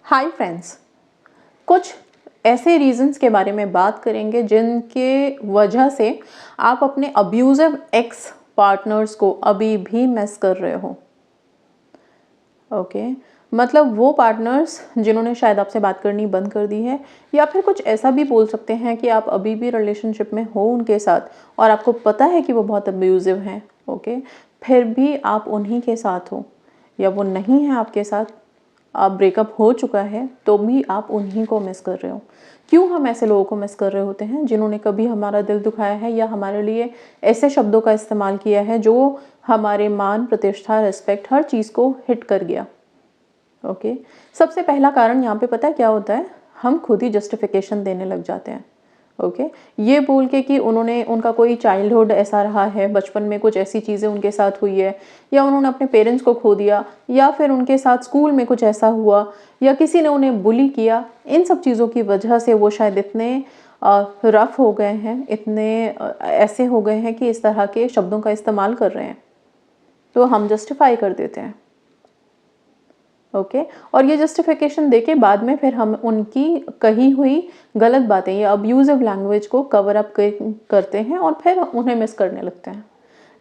Hi friends, कुछ ऐसे reasons के बारे में बात करेंगे जिनके वजह से आप अपने अब्यूजिव एक्स पार्टनर्स को अभी भी मिस कर रहे हो। ओके मतलब वो पार्टनर्स जिन्होंने शायद आपसे बात करनी बंद कर दी है, या फिर कुछ ऐसा भी बोल सकते हैं कि आप अभी भी रिलेशनशिप में हो उनके साथ और आपको पता है कि वो बहुत अब्यूजिव हैं। ओके फिर भी आप उन्हीं के साथ हो, या वो नहीं है आपके साथ, आप ब्रेकअप हो चुका है तो भी आप उन्हीं को मिस कर रहे हो। क्यों हम ऐसे लोगों को मिस कर रहे होते हैं जिन्होंने कभी हमारा दिल दुखाया है या हमारे लिए ऐसे शब्दों का इस्तेमाल किया है जो हमारे मान, प्रतिष्ठा, रिस्पेक्ट, हर चीज़ को हिट कर गया। ओके सबसे पहला कारण यहाँ पे पता है क्या होता है, हम खुद ही जस्टिफिकेशन देने लग जाते हैं। ओके ये बोल के कि उनका कोई चाइल्डहुड ऐसा रहा है, बचपन में कुछ ऐसी चीज़ें उनके साथ हुई है, या उन्होंने अपने पेरेंट्स को खो दिया, या फिर उनके साथ स्कूल में कुछ ऐसा हुआ, या किसी ने उन्हें बुली किया। इन सब चीज़ों की वजह से वो शायद इतने रफ हो गए हैं, इतने ऐसे हो गए हैं कि इस तरह के शब्दों का इस्तेमाल कर रहे हैं, तो हम जस्टिफाई कर देते हैं। ओके और ये जस्टिफिकेशन देके बाद में फिर हम उनकी कही हुई गलत बातें या अब्यूजिव लैंग्वेज को कवर अप करते हैं और फिर उन्हें मिस करने लगते हैं,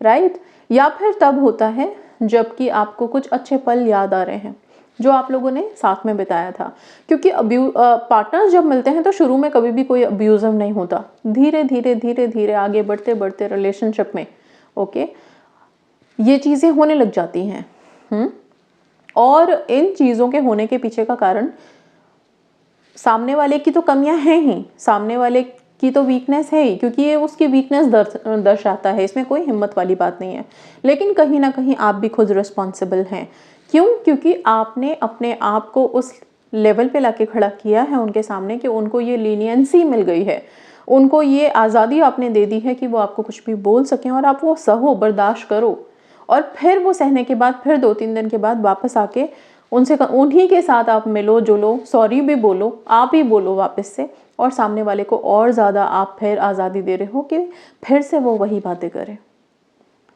राइट। या फिर तब होता है जबकि आपको कुछ अच्छे पल याद आ रहे हैं जो आप लोगों ने साथ में बिताया था, क्योंकि पार्टनर्स जब मिलते हैं तो शुरू में कभी भी कोई अब्यूजिव नहीं होता। धीरे धीरे धीरे धीरे आगे बढ़ते बढ़ते रिलेशनशिप में ओके ये चीज़ें होने लग जाती हैं। और इन चीज़ों के होने के पीछे का कारण सामने वाले की तो कमियां हैं ही, सामने वाले की तो वीकनेस है ही, क्योंकि ये उसकी वीकनेस दर्शाता है, इसमें कोई हिम्मत वाली बात नहीं है। लेकिन कहीं ना कहीं आप भी खुद रिस्पॉन्सिबल हैं। क्यों? क्योंकि आपने अपने आप को उस लेवल पे लाके खड़ा किया है उनके सामने कि उनको ये लीनियंसी मिल गई है, उनको ये आज़ादी आपने दे दी है कि वो आपको कुछ भी बोल सकें और आप वो सहो, बर्दाश्त करो। और फिर वो सहने के बाद फिर 2-3 दिन के बाद वापस आके उनसे उन्हीं के साथ आप मिलो जुलो, सॉरी भी बोलो, आप ही बोलो वापस से, और सामने वाले को और ज़्यादा आप फिर आज़ादी दे रहे हो कि फिर से वो वही बातें करें।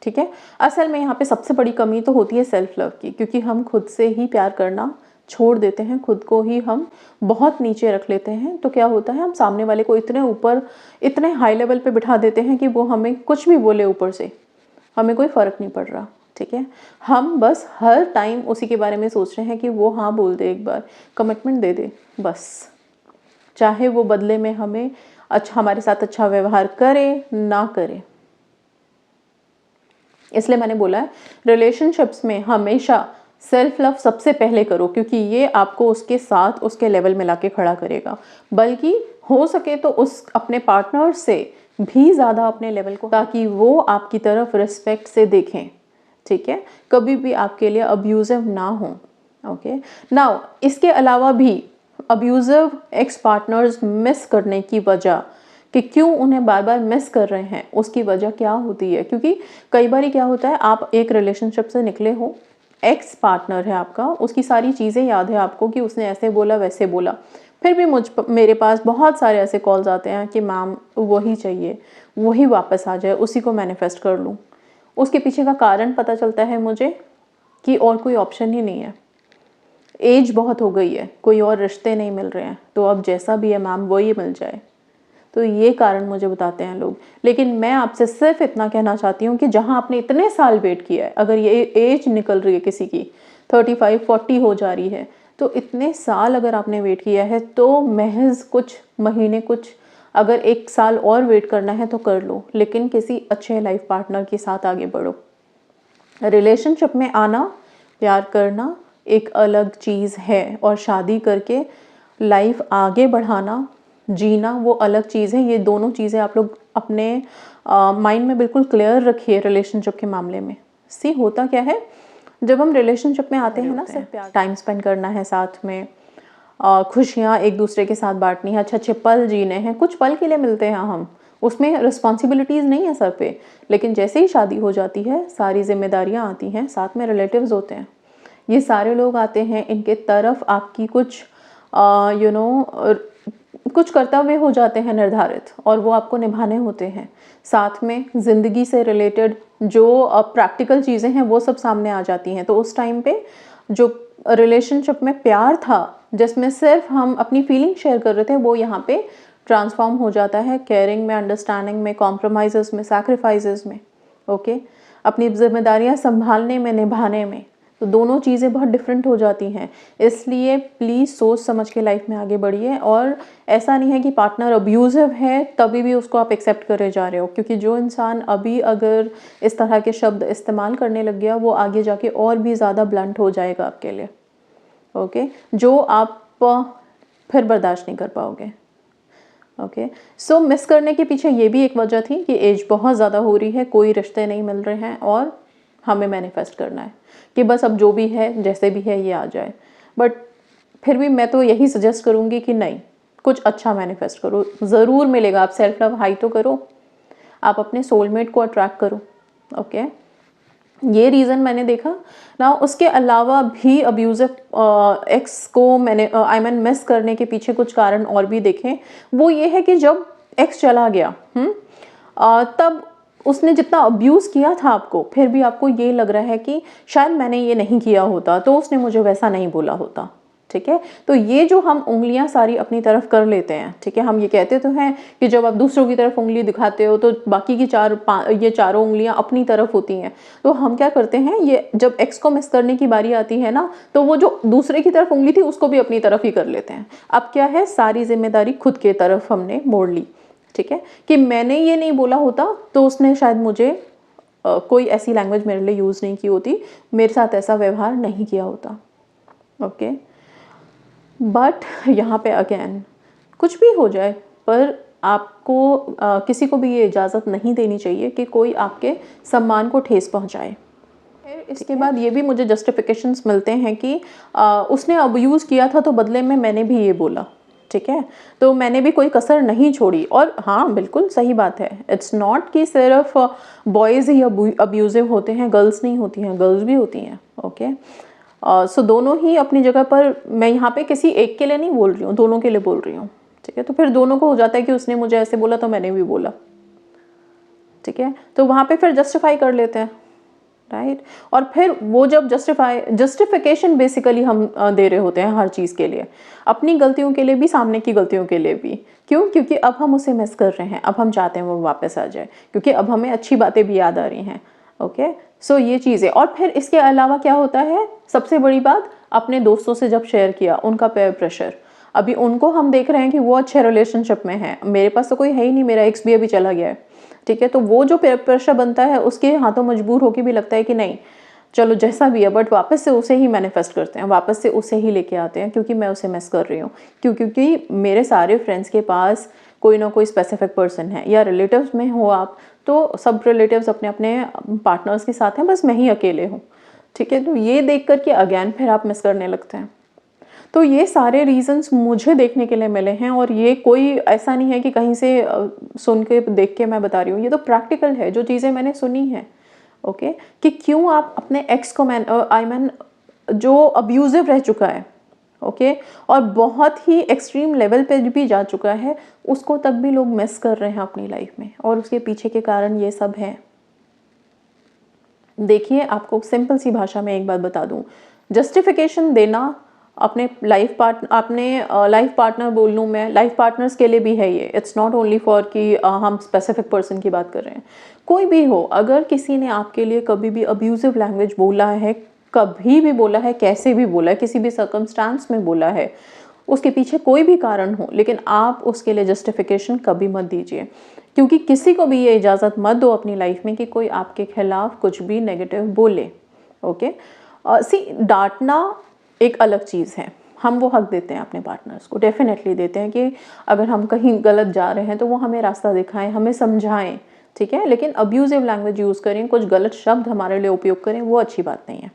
ठीक है, असल में यहाँ पे सबसे बड़ी कमी तो होती है सेल्फ लव की, क्योंकि हम खुद से ही प्यार करना छोड़ देते हैं, खुद को ही हम बहुत नीचे रख लेते हैं। तो क्या होता है, हम सामने वाले को इतने ऊपर, इतने हाई लेवल पे बिठा देते हैं कि वो हमें कुछ भी बोले ऊपर से, हमें कोई फ़र्क नहीं पड़ रहा। ठीक है, हम बस हर टाइम उसी के बारे में सोच रहे हैं कि वो हाँ बोल दे, एक बार कमिटमेंट दे दे बस, चाहे वो बदले में हमें अच्छा, हमारे साथ अच्छा व्यवहार करे ना करे। इसलिए मैंने बोला है रिलेशनशिप्स में हमेशा सेल्फ लव सबसे पहले करो, क्योंकि ये आपको उसके साथ उसके लेवल में लाके खड़ा करेगा। बल्कि हो सके तो उस अपने पार्टनर से भी ज़्यादा अपने लेवल को, ताकि वो आपकी तरफ रिस्पेक्ट से देखें। ठीक है, कभी भी आपके लिए अब्यूजिव ना हो। ओके नाउ इसके अलावा भी अब्यूजिव एक्स पार्टनर्स मिस करने की वजह कि क्यों उन्हें बार बार मिस कर रहे हैं, उसकी वजह क्या होती है। क्योंकि कई बार क्या होता है, आप एक रिलेशनशिप से निकले हो, एक्स पार्टनर है आपका, उसकी सारी चीज़ें याद है आपको कि उसने ऐसे बोला वैसे बोला, फिर भी मेरे पास बहुत सारे ऐसे कॉल्स आते हैं कि मैम वही चाहिए, वही वापस आ जाए, उसी को मैनिफेस्ट कर लूँ। उसके पीछे का कारण पता चलता है मुझे कि और कोई ऑप्शन ही नहीं है, एज बहुत हो गई है, कोई और रिश्ते नहीं मिल रहे हैं, तो अब जैसा भी है मैम वही मिल जाए। तो ये कारण मुझे बताते हैं लोग। लेकिन मैं आपसे सिर्फ इतना कहना चाहती हूँ कि जहाँ आपने इतने साल वेट किया है, अगर ये एज निकल रही है किसी की 35-40 हो जा रही है, तो इतने साल अगर आपने वेट किया है तो महज कुछ महीने, कुछ अगर 1 साल और वेट करना है तो कर लो, लेकिन किसी अच्छे लाइफ पार्टनर के साथ आगे बढ़ो। रिलेशनशिप में आना, प्यार करना एक अलग चीज़ है, और शादी करके लाइफ आगे बढ़ाना, जीना वो अलग चीज़ है। ये दोनों चीज़ें आप लोग अपने माइंड में बिल्कुल क्लियर रखिए रिलेशनशिप के मामले में। सी होता क्या है, जब हम रिलेशनशिप में आते हैं ना, सिर्फ टाइम स्पेंड करना है साथ में, खुशियाँ एक दूसरे के साथ बांटनी है, अच्छे अच्छे पल जीने हैं, कुछ पल के लिए मिलते हैं हम, उसमें रिस्पॉन्सिबिलिटीज़ नहीं है सर पे। लेकिन जैसे ही शादी हो जाती है सारी जिम्मेदारियाँ आती हैं, साथ में रिलेटिव्स होते हैं, ये सारे लोग आते हैं, इनके तरफ आपकी कुछ कुछ कर्तव्य हो जाते हैं निर्धारित, और वो आपको निभाने होते हैं। साथ में ज़िंदगी से रिलेटेड जो प्रैक्टिकल चीज़ें हैं वो सब सामने आ जाती हैं। तो उस टाइम पे जो रिलेशनशिप में प्यार था जिसमें सिर्फ हम अपनी फीलिंग शेयर कर रहे थे, वो यहाँ पे ट्रांसफॉर्म हो जाता है केयरिंग में, अंडरस्टैंडिंग में, कॉम्प्रोमाइज़ेस में, सैक्रिफाइसेस में। ओके, अपनी जिम्मेदारियाँ संभालने में, निभाने में, तो दोनों चीज़ें बहुत डिफरेंट हो जाती हैं। इसलिए प्लीज़ सोच समझ के लाइफ में आगे बढ़िए। और ऐसा नहीं है कि पार्टनर अब्यूज़िव है तभी भी उसको आप एक्सेप्ट करे जा रहे हो, क्योंकि जो इंसान अभी अगर इस तरह के शब्द इस्तेमाल करने लग गया, वो आगे जाके और भी ज़्यादा ब्लंट हो जाएगा आपके लिए। ओके, जो आप फिर बर्दाश्त नहीं कर पाओगे। ओके, सो मिस करने के पीछे ये भी एक वजह थी कि एज बहुत ज़्यादा हो रही है, कोई रिश्ते नहीं मिल रहे हैं और हमें मैनिफेस्ट करना है कि बस अब जो भी है, जैसे भी है, ये आ जाए। बट फिर भी मैं तो यही सजेस्ट करूँगी कि नहीं, कुछ अच्छा मैनिफेस्ट करो, ज़रूर मिलेगा। आप सेल्फ लव हाई तो करो, आप अपने सोलमेट को अट्रैक्ट करो। ओके, ये रीज़न मैंने देखा ना। उसके अलावा भी अब्यूज़िव एक्स को मैंने मिस करने के पीछे कुछ कारण और भी देखे। वो ये है कि जब एक्स चला गया तब उसने जितना अब्यूज़ किया था आपको, फिर भी आपको ये लग रहा है कि शायद मैंने ये नहीं किया होता तो उसने मुझे वैसा नहीं बोला होता। ठीक है, तो ये जो हम उंगलियां सारी अपनी तरफ कर लेते हैं, ठीक है, हम ये कहते तो हैं कि जब आप दूसरों की तरफ उंगली दिखाते हो तो बाकी की ये चारों उंगलियां अपनी तरफ होती हैं। तो हम क्या करते हैं, ये जब एक्स को मिस करने की बारी आती है ना, तो वो जो दूसरे की तरफ उंगली थी उसको भी अपनी तरफ ही कर लेते हैं। अब क्या है, सारी जिम्मेदारी खुद के तरफ हमने मोड़ ली। ठीक है, कि मैंने ये नहीं बोला होता तो उसने शायद मुझे कोई ऐसी लैंग्वेज मेरे लिए यूज़ नहीं की होती, मेरे साथ ऐसा व्यवहार नहीं किया होता। ओके, बट यहाँ पे अगेन कुछ भी हो जाए, पर आपको किसी को भी ये इजाज़त नहीं देनी चाहिए कि कोई आपके सम्मान को ठेस पहुँचाए। फिर इसके बाद ये भी मुझे जस्टिफिकेशंस मिलते हैं कि उसने अब्यूज़ किया था तो बदले में मैंने भी ये बोला। ठीक है, तो मैंने भी कोई कसर नहीं छोड़ी। और हाँ, बिल्कुल सही बात है, इट्स नॉट कि सिर्फ बॉयज़ ही अब्यूज़िव होते हैं, गर्ल्स नहीं होती हैं, गर्ल्स भी होती हैं। ओके, सो दोनों ही अपनी जगह पर, मैं यहाँ पे किसी एक के लिए नहीं बोल रही हूँ, दोनों के लिए बोल रही हूँ। ठीक है, तो फिर दोनों को हो जाता है कि उसने मुझे ऐसे बोला तो मैंने भी बोला। ठीक है, तो वहाँ पे फिर जस्टिफाई कर लेते हैं, राइट। और फिर वो जब जस्टिफिकेशन बेसिकली हम दे रहे होते हैं हर चीज़ के लिए, अपनी गलतियों के लिए भी, सामने की गलतियों के लिए भी। क्यों? क्योंकि अब हम उसे मिस कर रहे हैं, अब हम चाहते हैं वो वापस आ जाए, क्योंकि अब हमें अच्छी बातें भी याद आ रही हैं। ओके, सो ये चीज़ें। और फिर इसके अलावा क्या होता है, सबसे बड़ी बात, अपने दोस्तों से जब शेयर किया, उनका पेयर प्रेशर। अभी उनको हम देख रहे हैं कि वो अच्छे रिलेशनशिप में है, मेरे पास तो कोई है ही नहीं, मेरा एक्स भी अभी चला गया है। ठीक है, तो वो जो पेयर प्रेशर बनता है, उसके हाथों मजबूर होकर भी लगता है कि नहीं, चलो जैसा भी है, बट वापस से उसे ही मैनिफेस्ट करते हैं, वापस से उसे ही लेके आते हैं, क्योंकि मैं उसे मिस कर रही हूँ। क्योंकि मेरे सारे फ्रेंड्स के पास कोई ना कोई स्पेसिफिक पर्सन है, या रिलेटिव्स में हो आप तो सब रिलेटिव्स अपने अपने पार्टनर्स के साथ हैं, बस मैं ही अकेले हूँ। ठीक है, तो ये देख करके अगेन फिर आप मिस करने लगते हैं। तो ये सारे रीज़न्स मुझे देखने के लिए मिले हैं, और ये कोई ऐसा नहीं है कि कहीं से सुन के देख के मैं बता रही हूँ, ये तो प्रैक्टिकल है, जो चीज़ें मैंने सुनी हैं। ओके, कि क्यों आप अपने एक्स को जो अब्यूज़िव रह चुका है, ओके, और बहुत ही एक्सट्रीम लेवल पे भी जा चुका है, उसको तक भी लोग मिस कर रहे हैं अपनी लाइफ में, और उसके पीछे के कारण ये सब है। देखिए, आपको सिंपल सी भाषा में एक बात बता दूं, जस्टिफिकेशन देना अपने लाइफ पार्टनर बोल लूँ मैं, लाइफ पार्टनर्स के लिए भी है ये, इट्स नॉट ओनली फॉर कि हम स्पेसिफिक पर्सन की बात कर रहे हैं। कोई भी हो, अगर किसी ने आपके लिए कभी भी अब्यूजिव लैंग्वेज बोला है, कभी भी बोला है, कैसे भी बोला है, किसी भी सर्कमस्टांस में बोला है, उसके पीछे कोई भी कारण हो, लेकिन आप उसके लिए जस्टिफिकेशन कभी मत दीजिए, क्योंकि किसी को भी ये इजाज़त मत दो अपनी लाइफ में कि कोई आपके खिलाफ कुछ भी नेगेटिव बोले। ओके, डांटना एक अलग चीज़ है, हम वो हक देते हैं अपने पार्टनर्स को, डेफिनेटली देते हैं कि अगर हम कहीं गलत जा रहे हैं तो वो हमें रास्ता दिखाएं, हमें समझाएं। ठीक है, लेकिन अब्यूजिव लैंग्वेज यूज़ करें, कुछ गलत शब्द हमारे लिए उपयोग करें, वो अच्छी बात नहीं है।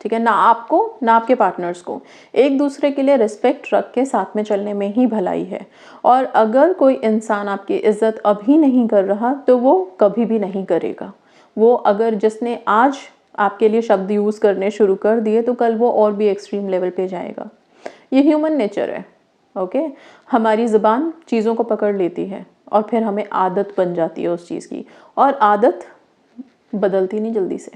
ठीक है, ना आपको ना आपके पार्टनर्स को, एक दूसरे के लिए रिस्पेक्ट रख के साथ में चलने में ही भलाई है। और अगर कोई इंसान आपकी इज्जत अभी नहीं कर रहा तो वो कभी भी नहीं करेगा। वो अगर जिसने आज आपके लिए शब्द यूज़ करने शुरू कर दिए तो कल वो और भी एक्सट्रीम लेवल पे जाएगा। ये ह्यूमन नेचर है। ओके, हमारी ज़ुबान चीज़ों को पकड़ लेती है और फिर हमें आदत बन जाती है उस चीज़ की, और आदत बदलती नहीं जल्दी से।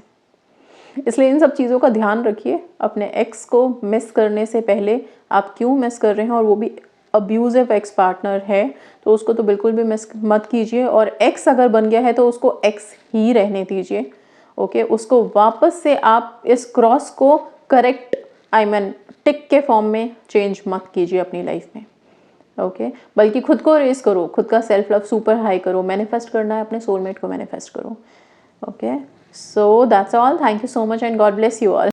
इसलिए इन सब चीज़ों का ध्यान रखिए। अपने एक्स को मिस करने से पहले आप क्यों मिस कर रहे हैं, और वो भी अब्यूजिव एक्स पार्टनर है तो उसको तो बिल्कुल भी मिस मत कीजिए। और एक्स अगर बन गया है तो उसको एक्स ही रहने दीजिए। ओके, उसको वापस से आप इस क्रॉस को करेक्ट टिक के फॉर्म में चेंज मत कीजिए अपनी लाइफ में। ओके, बल्कि खुद को रेस करो, खुद का सेल्फ लव सुपर हाई करो, मैनिफेस्ट करना है अपने सोलमेट को मैनिफेस्ट करो। Okay, so that's all, thank you so much and God bless you all.